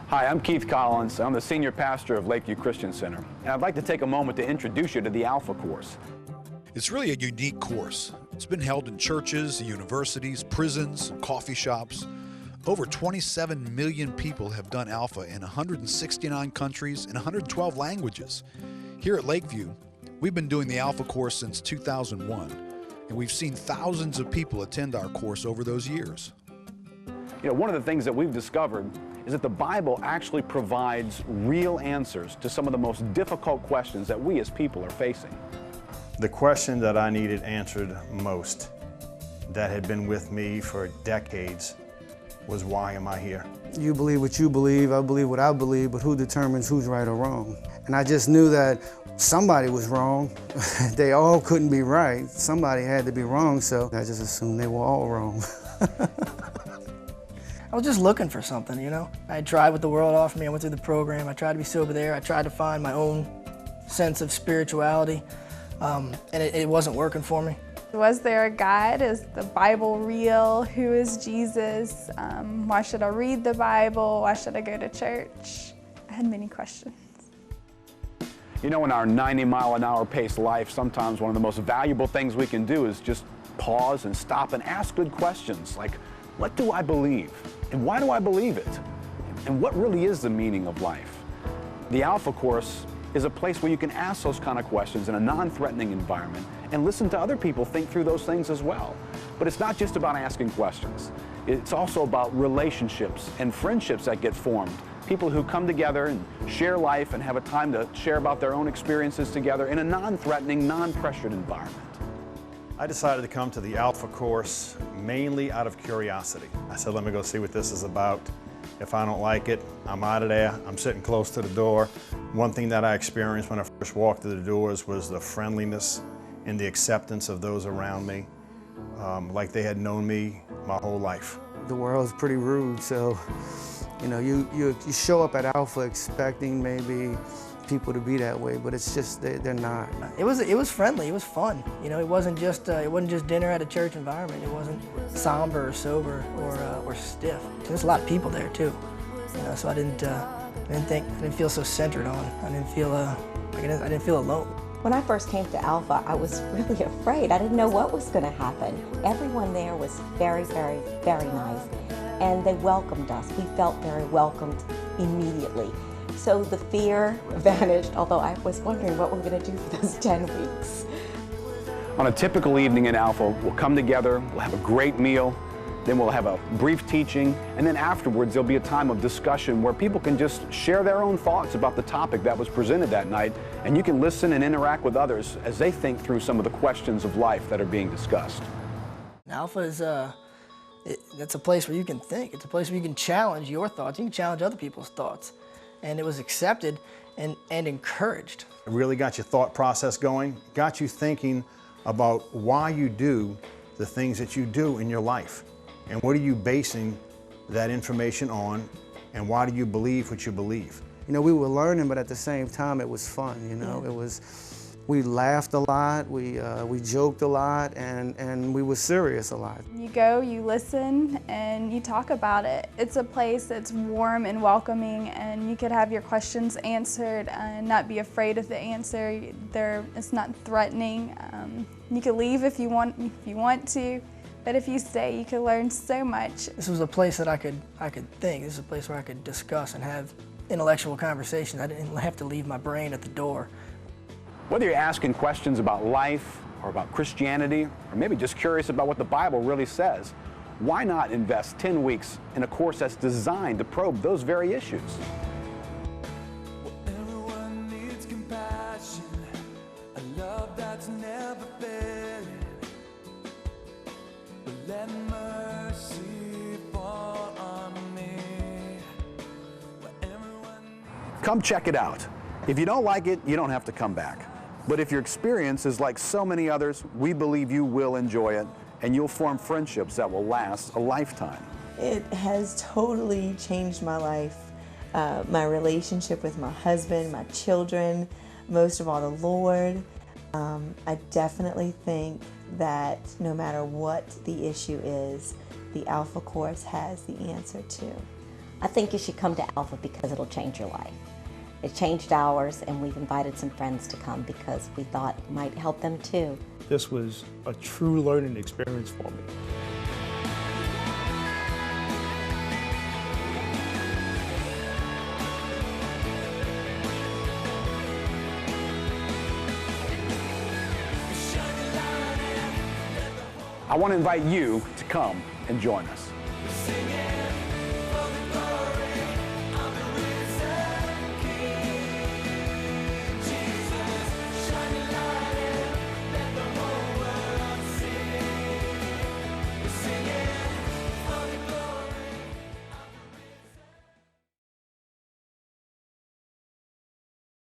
Hi, I'm Keith Collins. I'm the senior pastor of Lakeview Christian Center, and I'd like to take a moment to introduce you to the Alpha course. It's really a unique course. It's been held in churches, universities, prisons, and coffee shops. Over 27 million people have done Alpha in 169 countries and 112 languages. Here at Lakeview, we've been doing the Alpha course since 2001, and we've seen thousands of people attend our course over those years. You know, one of the things that we've discovered is that the Bible actually provides real answers to some of the most difficult questions that we as people are facing. The question that I needed answered most, that had been with me for decades, was why am I here? You believe what you believe, I believe what I believe, but who determines who's right or wrong? And I just knew that somebody was wrong. They all couldn't be right. Somebody had to be wrong, so I just assumed they were all wrong. I was just looking for something, you know? I tried what the world offered me. I went through the program. I tried to be sober there. I tried to find my own sense of spirituality, and it wasn't working for me. Was there a God? Is the Bible real? Who is Jesus? Why should I read the Bible? Why should I go to church? I had many questions. You know, in our 90-mile-an-hour paced life, sometimes one of the most valuable things we can do is just pause and stop and ask good questions like, what do I believe? And why do I believe it? And what really is the meaning of life? The Alpha course is a place where you can ask those kind of questions in a non-threatening environment and listen to other people think through those things as well. But it's not just about asking questions. It's also about relationships and friendships that get formed. People who come together and share life and have a time to share about their own experiences together in a non-threatening, non-pressured environment. I decided to come to the Alpha course mainly out of curiosity. I said, let me go see what this is about. If I don't like it, I'm out of there. I'm sitting close to the door. One thing that I experienced when I first walked through the doors was the friendliness and the acceptance of those around me, like they had known me my whole life. The world's pretty rude, so you know, you show up at Alpha expecting maybe people to be that way, but it's just they're not. It was friendly. It was fun. You know, it wasn't just dinner at a church environment. It wasn't somber or sober or stiff. There's a lot of people there too. You know, so I didn't feel so centered on. I didn't feel alone. When I first came to Alpha, I was really afraid. I didn't know what was going to happen. Everyone there was very, very, very nice, and they welcomed us. We felt very welcomed immediately. So the fear vanished, although I was wondering what we're going to do for those 10 weeks. On a typical evening in Alpha, we'll come together, we'll have a great meal, then we'll have a brief teaching, and then afterwards there'll be a time of discussion where people can just share their own thoughts about the topic that was presented that night, and you can listen and interact with others as they think through some of the questions of life that are being discussed. Alpha is that's a place where you can think. It's a place where you can challenge your thoughts. You can challenge other people's thoughts. And it was accepted and encouraged. It really got your thought process going, got you thinking about why you do the things that you do in your life. And what are you basing that information on, and why do you believe what you believe? You know, we were learning, but at the same time, it was fun, you know. Yeah. We laughed a lot, we joked a lot, and we were serious a lot. You go, you listen, and you talk about it. It's a place that's warm and welcoming, and you could have your questions answered and not be afraid of the answer. It's not threatening. You could leave if you want to, but if you stay, you could learn so much. This was a place that I could think. This is a place where I could discuss and have intellectual conversations. I didn't have to leave my brain at the door. Whether you're asking questions about life or about Christianity, or maybe just curious about what the Bible really says, why not invest 10 weeks in a course that's designed to probe those very issues? Everyone needs compassion, a love that's never fading. Let mercy fall on me. Come check it out. If you don't like it, you don't have to come back. But if your experience is like so many others, we believe you will enjoy it, and you'll form friendships that will last a lifetime. It has totally changed my life, my relationship with my husband, my children, most of all the Lord. I definitely think that no matter what the issue is, the Alpha course has the answer to. I think you should come to Alpha because it'll change your life. It changed ours, and we've invited some friends to come because we thought it might help them too. This was a true learning experience for me. I want to invite you to come and join us. Sing